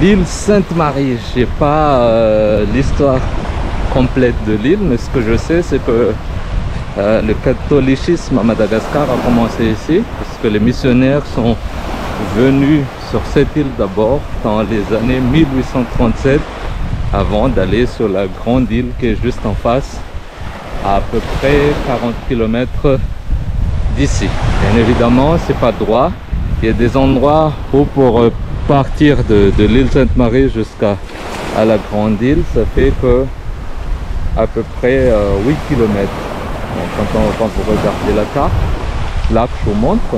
l'île Sainte-Marie. J'ai pas l'histoire complète de l'île, mais ce que je sais, c'est que le catholicisme à Madagascar a commencé ici, parce que les missionnaires sont venus sur cette île d'abord dans les années 1837, avant d'aller sur la grande île qui est juste en face, à peu près 40 km d'ici. Bien évidemment, c'est pas droit. Il y a des endroits où pour partir de l'île Sainte-Marie jusqu'à la grande île, ça fait que à peu près 8 km. Donc, quand vous regardez la carte, là que je vous montre,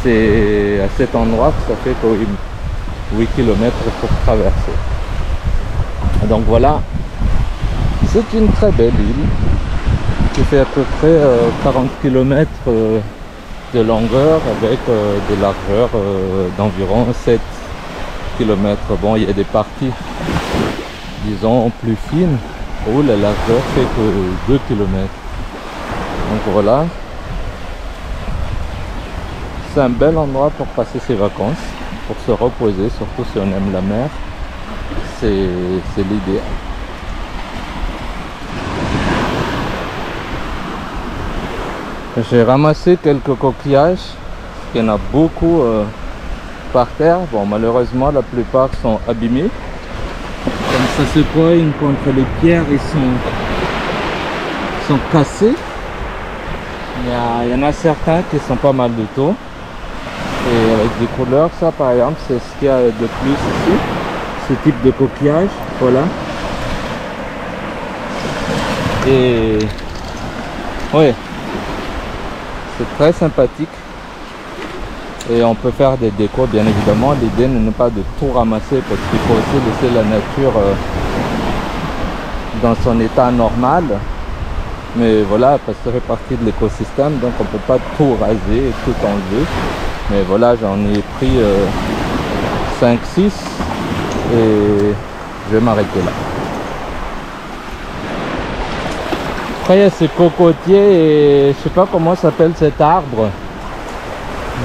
c'est à cet endroit que ça fait que 8 km pour traverser. Donc voilà, c'est une très belle île qui fait à peu près 40 km de longueur avec de largeur d'environ 7 km. Bon, il y a des parties, disons, plus fines où la largeur fait que 2 km. Donc voilà, c'est un bel endroit pour passer ses vacances, pour se reposer, surtout si on aime la mer. C'est l'idéal. J'ai ramassé quelques coquillages, il y en a beaucoup par terre. Bon, malheureusement la plupart sont abîmés. Comme ça se cogne contre les pierres, ils sont cassés. Il y en a certains qui sont pas mal du tout. Et avec des couleurs, ça par exemple, c'est ce qu'il y a de plus ici. Ce type de coquillage, voilà. Et ouais, c'est très sympathique. Et on peut faire des décos, bien évidemment. L'idée n'est pas de tout ramasser, parce qu'il faut aussi laisser la nature dans son état normal. Mais voilà, parce que ça fait partie de l'écosystème, donc on ne peut pas tout raser et tout enlever. Mais voilà, j'en ai pris 5-6 et je vais m'arrêter là. Après, il y a ces cocotiers et je sais pas comment s'appelle cet arbre,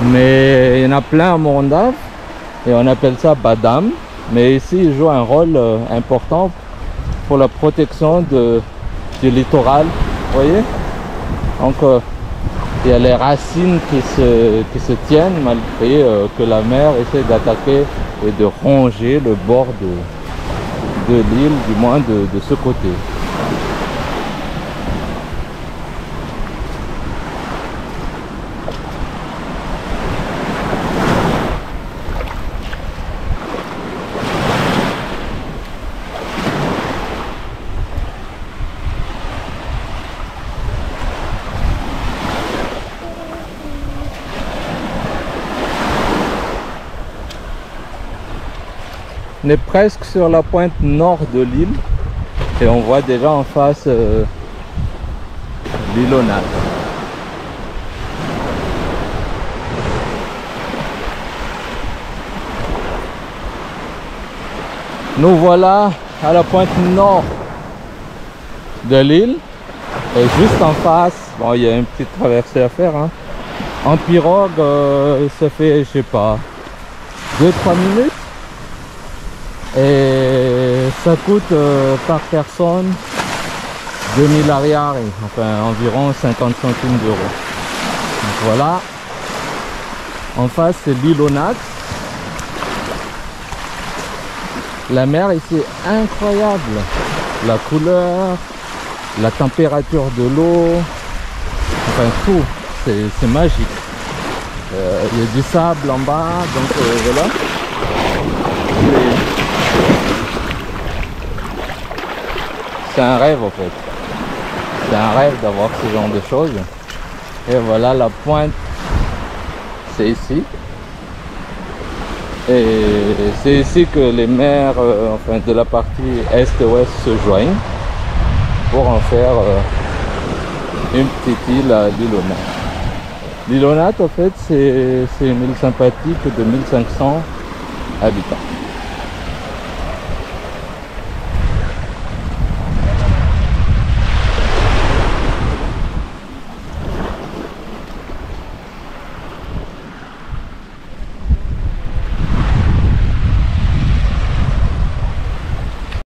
mais il y en a plein à Morondave et on appelle ça badam. Mais ici, il joue un rôle important pour la protection du littoral. Vous voyez, donc il y a les racines qui se tiennent malgré que la mer essaie d'attaquer et de ronger le bord de l'île, du moins de ce côté. On est presque sur la pointe nord de l'île et on voit déjà en face l'île aux Nattes. Nous voilà à la pointe nord de l'île et juste en face, bon, il y a une petite traversée à faire, hein. En pirogue, ça fait, je sais pas, 2-3 minutes. Et ça coûte par personne 2000 ariary, enfin environ 50 centimes d'euros. Donc voilà, en face c'est l'île aux Nattes. La mer ici est incroyable, la couleur, la température de l'eau, enfin tout, c'est magique. Il y a du sable en bas, donc voilà. C'est un rêve en fait. C'est un rêve d'avoir ce genre de choses. Et voilà, la pointe, c'est ici. Et c'est ici que les mers enfin, de la partie est-ouest se joignent pour en faire une petite île à l'île aux Nattes. L'île aux Nattes, en fait, c'est une île sympathique de 1500 habitants.